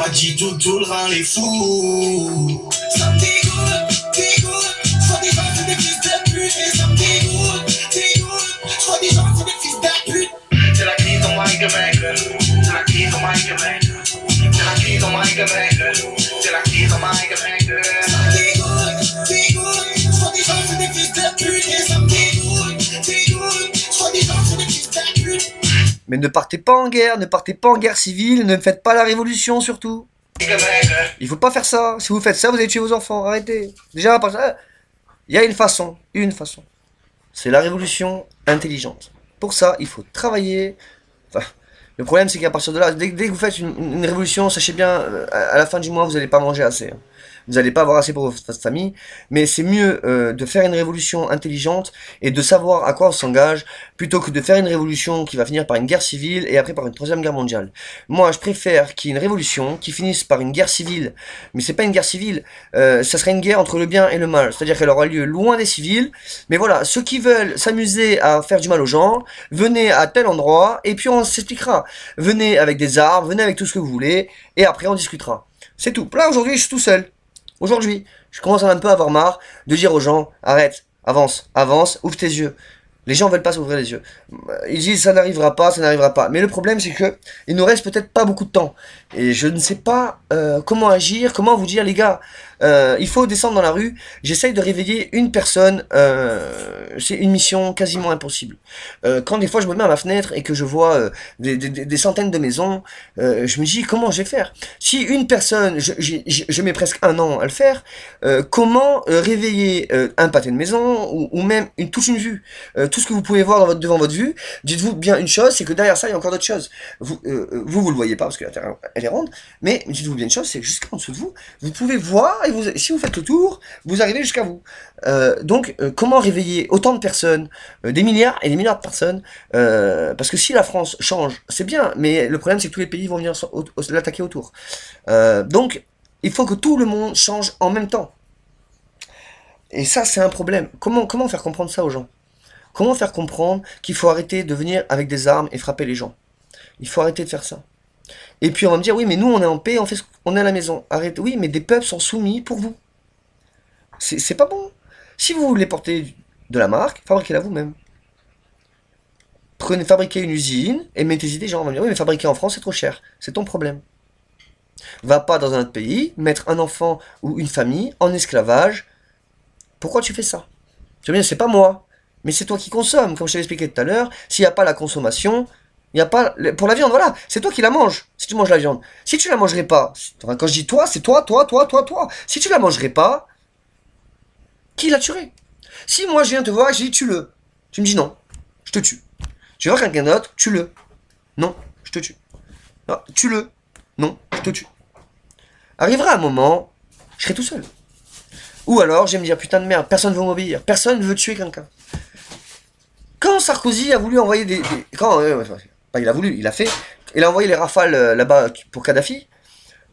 m'a dit tout le rang les fous. Ça me dégoûte, je vois des gens c'est des fils de pute. Et ça me dégoûte, je vois des gens c'est des fils de pute. C'est la crise on my mec, c'est la crise on my mec, c'est la crise on my mec, c'est la crise on my mec. Ça me dégoûte, je vois des gens c'est des fils de pute. Et ça me dégoûte, je vois des gens c'est des fils de pute. Mais ne partez pas en guerre, ne partez pas en guerre civile, ne faites pas la révolution surtout. Il faut pas faire ça. Si vous faites ça, vous allez tuer vos enfants. Arrêtez. Déjà, il y a une façon. C'est la révolution intelligente. Pour ça, il faut travailler. Enfin, le problème, c'est qu'à partir de là, dès que vous faites une révolution, sachez bien, à la fin du mois, vous n'allez pas manger assez. Hein. Vous n'allez pas avoir assez pour votre famille, mais c'est mieux de faire une révolution intelligente et de savoir à quoi on s'engage, plutôt que de faire une révolution qui va finir par une guerre civile et après par une troisième guerre mondiale. Moi, je préfère qu'il y ait une révolution qui finisse par une guerre civile, mais c'est pas une guerre civile, ça serait une guerre entre le bien et le mal, c'est-à-dire qu'elle aura lieu loin des civils, mais voilà, ceux qui veulent s'amuser à faire du mal aux gens, venez à tel endroit, et puis on s'expliquera. Venez avec des armes, venez avec tout ce que vous voulez, et après on discutera. C'est tout. Là, aujourd'hui, je suis tout seul. Aujourd'hui, je commence à un peu avoir marre de dire aux gens, arrête, avance, ouvre tes yeux. Les gens veulent pas s'ouvrir les yeux. Ils disent ça n'arrivera pas. Mais le problème c'est que il nous reste peut-être pas beaucoup de temps. Et je ne sais pas comment agir, comment vous dire les gars, il faut descendre dans la rue. J'essaye de réveiller une personne, c'est une mission quasiment impossible. Quand des fois je me mets à ma fenêtre et que je vois des centaines de maisons, je me dis comment je vais faire. Si une personne, je mets presque un an à le faire, comment réveiller un pâté de maison ou même toute une vue, tout ce que vous pouvez voir devant votre vue. Dites-vous bien une chose, c'est que derrière ça il y a encore d'autres choses. Vous le voyez pas parce que la Terre elle est ronde, mais dites-vous bien une chose, c'est que jusqu'en dessous de vous, vous pouvez voir et si vous faites le tour, vous arrivez jusqu'à vous. Donc comment réveiller autant de personnes, des milliards et des milliards de personnes, parce que si la France change, c'est bien, mais le problème c'est que tous les pays vont venir l'attaquer autour. Donc il faut que tout le monde change en même temps. Et ça c'est un problème. Comment faire comprendre ça aux gens? Comment faire comprendre qu'il faut arrêter de venir avec des armes et frapper les gens? Il faut arrêter de faire ça. Et puis on va me dire, oui, mais nous on est en paix, on est à la maison. Arrête, oui, mais des peuples sont soumis pour vous. C'est pas bon. Si vous voulez porter de la marque, fabriquez-la vous-même. Fabriquez une usine et mettez-y des gens. On va me dire, oui, mais fabriquer en France c'est trop cher. C'est ton problème. Va pas dans un autre pays, mettre un enfant ou une famille en esclavage. Pourquoi tu fais ça? Tu veux dire, c'est pas moi. Mais c'est toi qui consommes, comme je t'avais expliqué tout à l'heure. S'il n'y a pas la consommation, il n'y a pas... Pour la viande, voilà, c'est toi qui la manges, si tu manges la viande. Si tu la mangerais pas, enfin, quand je dis toi, c'est toi. Si tu la mangerais pas, qui la tuerait? Si moi je viens te voir et je dis tue-le, tu me dis non, je te tue. Tu vas voir quelqu'un d'autre, tue-le. Non, je te tue. Tue-le. Non, je te tue. Arrivera un moment, je serai tout seul. Ou alors, je vais me dire, putain de merde, personne ne veut m'obéir, personne ne veut tuer quelqu'un. Quand Sarkozy a voulu envoyer il a voulu, il a fait. Il a envoyé les rafales là-bas pour Kadhafi.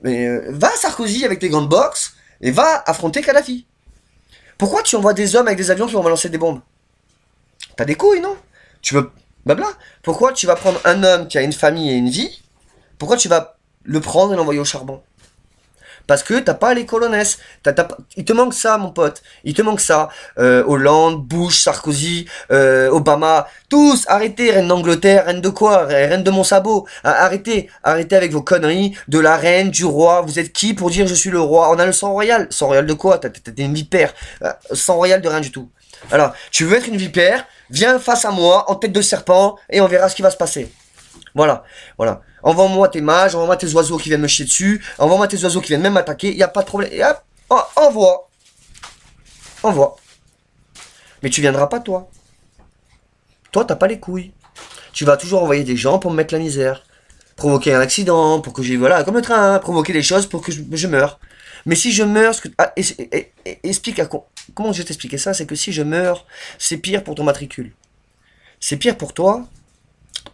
Mais va Sarkozy avec tes grandes boxes et va affronter Kadhafi. Pourquoi tu envoies des hommes avec des avions qui vont balancer des bombes? T'as des couilles, non? Tu veux... Blabla. Pourquoi tu vas prendre un homme qui a une famille et une vie? Pourquoi tu vas le prendre et l'envoyer au charbon? Parce que t'as pas les colonnes. Il te manque ça, mon pote. Il te manque ça. Hollande, Bush, Sarkozy, Obama. Tous, arrêtez, reine d'Angleterre, reine de quoi? Reine de mon sabot. Arrêtez avec vos conneries de la reine, du roi. Vous êtes qui pour dire je suis le roi? On a le sang royal. Sang royal de quoi? T'es une vipère. Sang royal de rien du tout. Alors, tu veux être une vipère? Viens face à moi, en tête de serpent, et on verra ce qui va se passer. Voilà. Envoie-moi tes mages, envoie-moi tes oiseaux qui viennent me chier dessus, envoie-moi tes oiseaux qui viennent même m'attaquer, il n'y a pas de problème. Et hop, envoie. Mais tu viendras pas, toi. Toi, t'as pas les couilles. Tu vas toujours envoyer des gens pour me mettre la misère. Provoquer un accident, pour que voilà, comme le train, hein, provoquer des choses pour que je meure. Mais si je meurs, explique comment je vais t'expliquer ça, c'est que si je meurs, c'est pire pour ton matricule. C'est pire pour toi,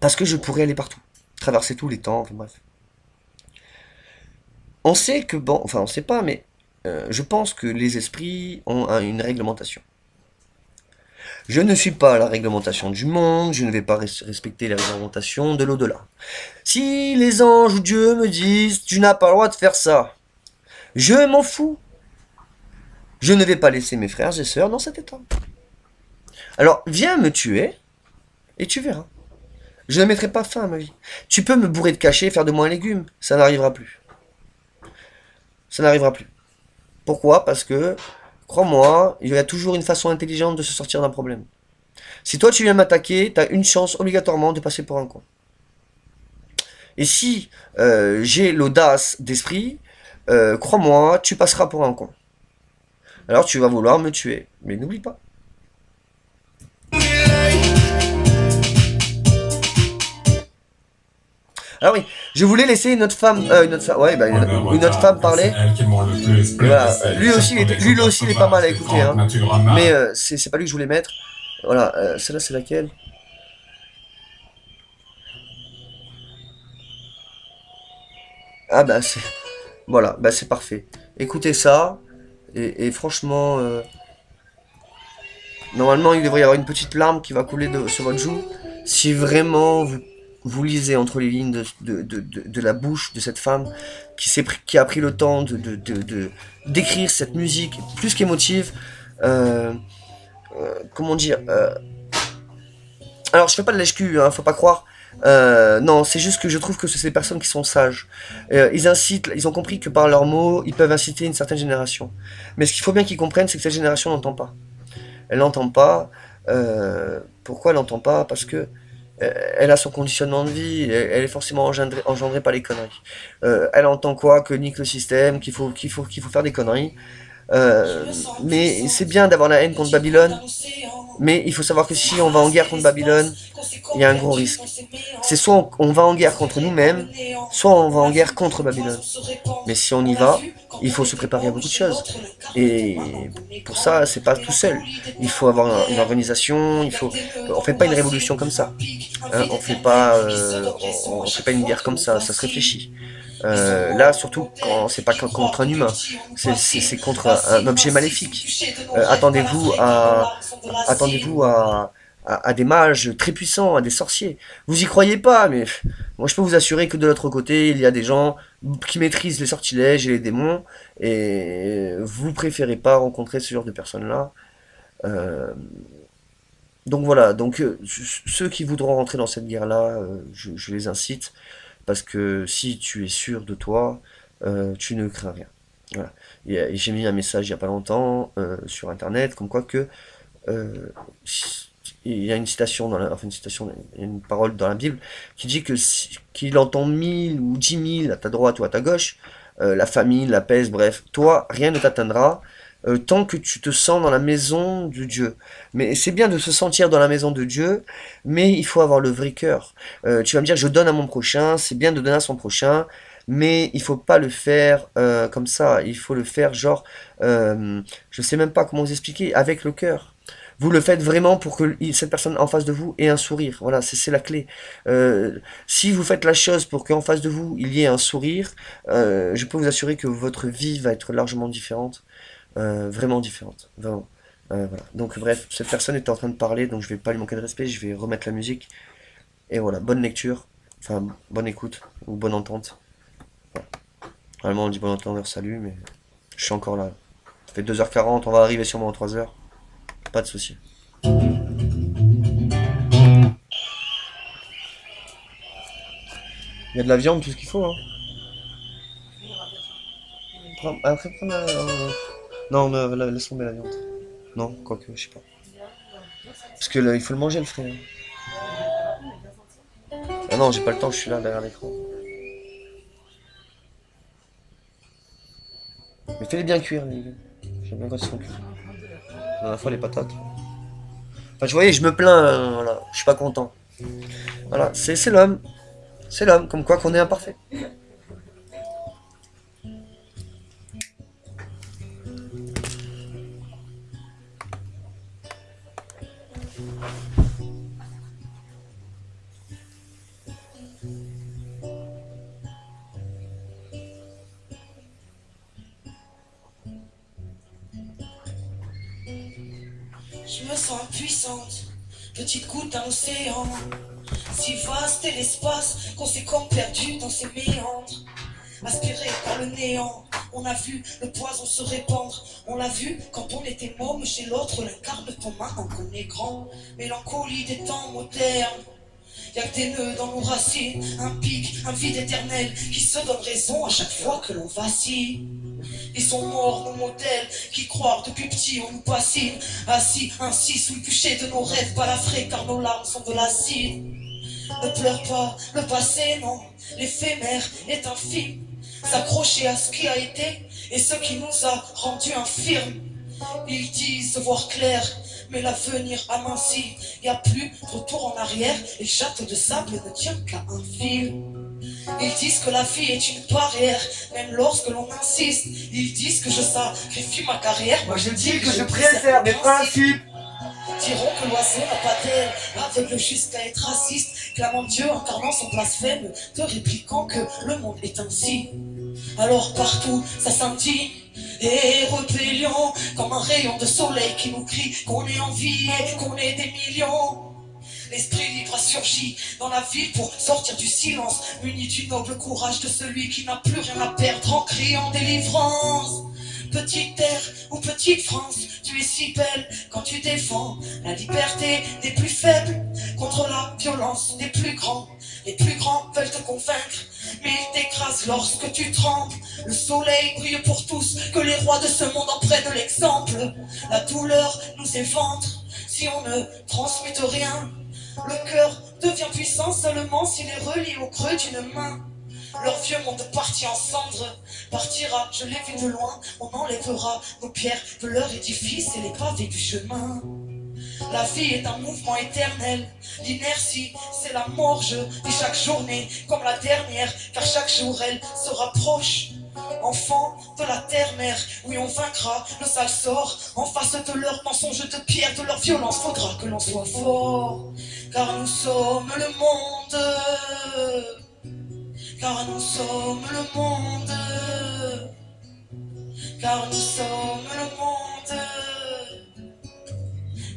parce que je pourrais aller partout. Traverser tous les temps, enfin bref. On sait que, on sait pas, mais je pense que les esprits ont une réglementation. Je ne suis pas la réglementation du monde, je ne vais pas respecter les réglementations de l'au-delà. Si les anges ou Dieu me disent « tu n'as pas le droit de faire ça », je m'en fous. Je ne vais pas laisser mes frères et sœurs dans cet état. Alors, viens me tuer, et tu verras. Je ne mettrai pas fin à ma vie. Tu peux me bourrer de cachets et faire de moi un légume, ça n'arrivera plus. Ça n'arrivera plus. Pourquoi? Parce que, crois-moi, il y a toujours une façon intelligente de se sortir d'un problème. Si toi tu viens m'attaquer, tu as une chance obligatoirement de passer pour un con. Et si j'ai l'audace d'esprit, crois-moi, tu passeras pour un con. Alors tu vas vouloir me tuer. Mais n'oublie pas. Alors oui, je voulais laisser une autre femme, une autre femme parler. Voilà, lui aussi, il est pas mal à écouter, hein. Mais c'est pas lui que je voulais mettre. Voilà, celle-là c'est laquelle? Ah bah c'est, voilà, bah c'est parfait. Écoutez ça, et franchement, normalement il devrait y avoir une petite larme qui va couler sur votre joue. Si vraiment vous lisez entre les lignes de la bouche de cette femme qui a pris le temps d'écrire cette musique plus qu'émotive, comment dire, alors je fais pas de lèche-cul, hein, faut pas croire. Non, c'est juste que je trouve que c'est des personnes qui sont sages. Ils incitent, ils ont compris que par leurs mots, ils peuvent inciter une certaine génération. Mais ce qu'il faut bien qu'ils comprennent, c'est que cette génération n'entend pas. Elle n'entend pas. Pourquoi elle n'entend pas? Parce que elle a son conditionnement de vie, elle est forcément engendrée par les conneries. Elle entend quoi? Que nique le système, qu'il faut faire des conneries. Mais c'est bien d'avoir la haine contre Babylone, mais il faut savoir que si on va en guerre contre Babylone, il y a un gros risque. C'est soit on va en guerre contre nous-mêmes, soit on va en guerre contre Babylone. Mais si on y va, il faut se préparer à beaucoup de choses. Et pour ça, c'est pas tout seul. Il faut avoir une organisation, on fait pas une révolution comme ça. Hein, on fait pas une guerre comme ça se réfléchit. Là, surtout quand c'est pas contre un humain, c'est contre un objet maléfique. Attendez-vous à des mages très puissants, à des sorciers. Vous y croyez pas, mais moi je peux vous assurer que de l'autre côté, il y a des gens qui maîtrisent les sortilèges et les démons, et vous préférez pas rencontrer ce genre de personnes-là. Euh, donc voilà, donc ceux qui voudront rentrer dans cette guerre-là, je les incite, parce que si tu es sûr de toi, tu ne crains rien. Voilà. Et j'ai mis un message il n'y a pas longtemps sur internet, comme quoi que euh, il y a une citation enfin une citation, il y a une parole dans la Bible qui dit que qu'il entend 1000 ou 10 000 à ta droite ou à ta gauche, la famine, la peste, bref, toi, rien ne t'atteindra tant que tu te sens dans la maison de Dieu. Mais c'est bien de se sentir dans la maison de Dieu, mais il faut avoir le vrai cœur. Tu vas me dire, je donne à mon prochain, c'est bien de donner à son prochain, mais il faut pas le faire comme ça. Il faut le faire genre, je sais même pas comment vous expliquer, avec le cœur. Vous le faites vraiment pour que cette personne en face de vous ait un sourire. Voilà, c'est la clé. Si vous faites la chose pour qu'en face de vous, il y ait un sourire, je peux vous assurer que votre vie va être largement différente. Vraiment différente. Vraiment. Voilà. Donc bref, cette personne était en train de parler, donc je vais pas lui manquer de respect, je vais remettre la musique. Et voilà, bonne lecture, enfin bonne écoute, ou bonne entente. Voilà. Normalement on dit bonne entente, salut, mais je suis encore là. Ça fait 2h40, on va arriver sûrement en 3h. Pas de soucis. Il y a de la viande, tout ce qu'il faut, hein. Après, prends non, laisse tomber la viande. Non, quoique, je sais pas. Parce que là, il faut le manger, le frère. Ah non, j'ai pas le temps, je suis là derrière l'écran. Mais fais-les bien cuire, les légumes. J'aime bien quand ils sont cuits. La dernière fois, les patates. Enfin, tu voyais, je me plains, voilà. Je suis pas content. Voilà, c'est l'homme. C'est l'homme, comme quoi qu'on est imparfait. Je me sens impuissante, petite goutte d'un océan. Si vaste est l'espace qu'on s'est comme perdu dans ses méandres. Aspiré par le néant, on a vu le poison se répandre. On l'a vu quand on était môme, chez l'autre l'incarne ton maintenant qu'on est grand. Mélancolie des temps modernes. Y'a que des nœuds dans nos racines, un pic, un vide éternel qui se donne raison à chaque fois que l'on vacille. Ils sont morts nos modèles qui croient depuis petit on nous bassine. Assis ainsi sous le bûcher de nos rêves balafrés car nos larmes sont de l'acide. Ne pleure pas le passé, non, l'éphémère est infime. S'accrocher à ce qui a été et ce qui nous a rendus infirmes. Ils disent voir clair, mais l'avenir amincit. Y a plus de retour en arrière et le château de sable ne tient qu'à un fil. Ils disent que la vie est une barrière, même lorsque l'on insiste. Ils disent que je sacrifie ma carrière. Moi je dis que je préserve mes principes. Diront que l'oiseau n'a pas d'aile, aveugle jusqu'à être raciste, clamant Dieu, incarnant son blasphème, te répliquant que le monde est ainsi. Alors partout, ça scintille et rébellion, comme un rayon de soleil qui nous crie qu'on est en vie et qu'on est des millions. L'esprit libre a surgi dans la ville pour sortir du silence, muni du noble courage de celui qui n'a plus rien à perdre en criant délivrance. Petite terre ou petite France, tu es si belle quand tu défends la liberté des plus faibles contre la violence des plus grands. Les plus grands veulent te convaincre, mais ils t'écrasent lorsque tu trembles. Le soleil brille pour tous, que les rois de ce monde en prennent l'exemple. La douleur nous éventre si on ne transmute rien. Le cœur devient puissant seulement s'il est relié au creux d'une main. Leur vieux monde parti en cendres partira, je l'ai vu de loin. On enlèvera nos pierres de leur édifice et les pavés du chemin. La vie est un mouvement éternel, l'inertie c'est la mort. Je vis chaque journée comme la dernière, car chaque jour elle se rapproche. Enfant de la terre-mère, oui on vaincra le sale sort. En face de leurs mensonges de pierre, de leur violence, faudra que l'on soit fort. Car nous sommes le monde, car nous sommes le monde, car nous sommes le monde,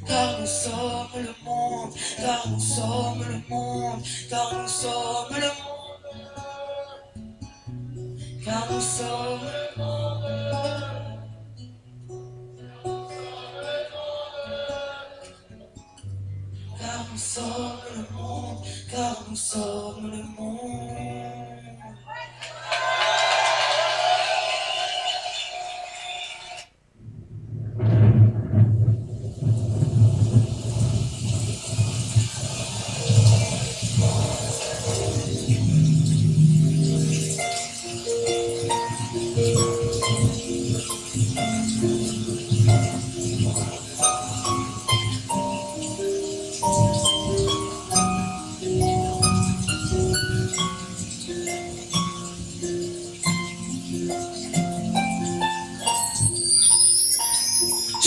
car nous sommes le monde, car nous sommes le monde, car nous sommes le monde, car nous sommes le monde. Car nous sommes le monde, car nous sommes le monde.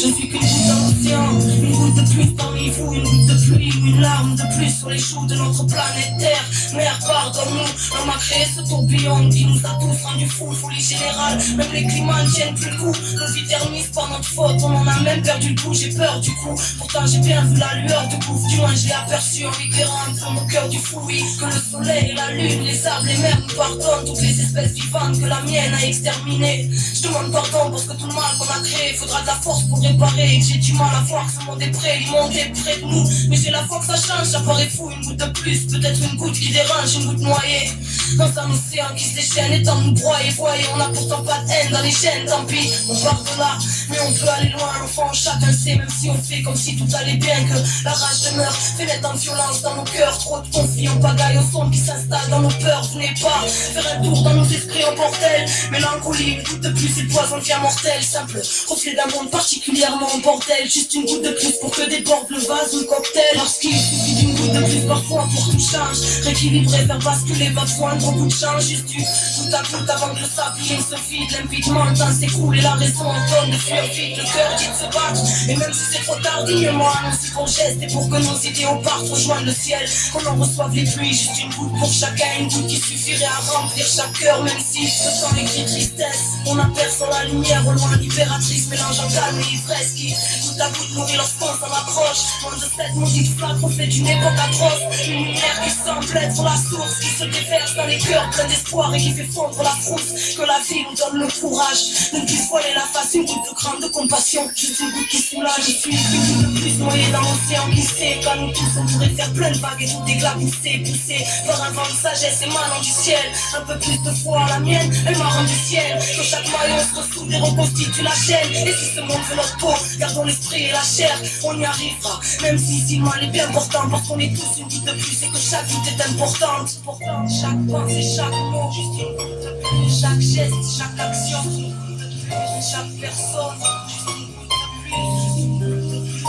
Je suis qu'une goutte dans l'océan, une goutte de plus parmi vous, une goutte de pluie ou une larme de plus sur les joues de notre planète Terre. Mère, pardonne-nous, l'homme a créé ce tourbillon qui nous a tous rendus fous, folie générale, même les climats ne tiennent plus le coup. Nos vies thermisent par notre faute, on en a même perdu le goût, j'ai peur du coup. Pourtant j'ai bien vu la lueur de gouffre, du moins je l'ai aperçu en éclairant un peu mon cœur du fou. Oui, que le soleil, la lune, les arbres, les mers nous pardonnent, toutes les espèces vivantes que la mienne a exterminées. Je demande pardon parce que tout le mal qu'on a créé, faudra de la force pour réparer. Et j'ai du mal à voir que ce monde est prêt, le monde est près de nous. Mais j'ai la foi que ça change, ça paraît fou, une goutte de plus, peut-être une goutte qui dérange, une goutte noyée dans un océan qui se déchaîne et tant nous broyer. Voyez, on a pourtant pas de haine dans les chaînes, tant pis, on part de là, mais on peut aller loin. L'enfant, chacun sait, même si on fait comme si tout allait bien, que la rage demeure, fait naître en violence dans nos cœurs. Trop de conflits en pagaille au son qui s'installe dans nos peurs. Venez pas faire un tour dans nos esprits en bordel. Mélancolie, une goutte de plus, et le poison devient mortel. Simple reflet d'un monde particulièrement en bordel. Juste une goutte de plus pour que déborde le vase ou le cocktail. Parce qu'il suffit d'une goutte goutte de plus parfois pour tout change. Rééquilibrer, faire basculer votre foi, un gros coup de change. Juste du tout à coup avant que le sablier se vide. Limpidement, le temps s'écoule et la raison entame de fuir vite. Le cœur dit de se battre, et même si c'est trop tard, dis-moi aussi pour geste et pour que nos idéaux partent rejoindre le ciel. Qu'on en reçoive les pluies, juste une goutte pour chacun, une goutte qui suffirait à remplir chaque cœur, même si ce sont les cris de tristesse. On aperçoit la lumière au loin, libératrice, mélangeant calme et ivresse qui tout à coup nourrit lorsqu'on s'en approche. Moins de cette maudite flaque, reflet d'une époque atroce. Une lumière qui semble être la source, qui se déverse dans les cœurs pleins d'espoir et qui fait fondre la frousse. Que la vie nous donne le courage de ne plus voiler la face, une goutte de crainte, de compassion, juste une goutte qui soulage. Je suis une goutte de plus noyée dans l'océan qui sait qu'à nous tous on pourrait faire plein de vagues et tout éclabousser, poussé par un vent de sagesse émanant du ciel. Un peu plus de foi, la mienne, elle m'a rendu ciel. Que chaque maillon se ressoude et reconstitue la chaîne. Et si ce monde veut notre peau, gardons l'esprit et la chair, on y arrivera. Même si ici le mal est bien important, parce qu'on est tous une goutte de plus et que chaque goutte est importante. Pourtant, chaque pensée, chaque mot, juste une goutte de plus. Chaque geste, chaque action, une goutte de plus. Chaque personne, juste une goutte de plus.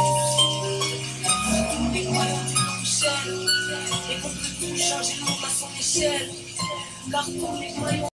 Tous les maillons d'une chaîne, et qu'on peut tout changer le monde à son échelle. Car tous les maillons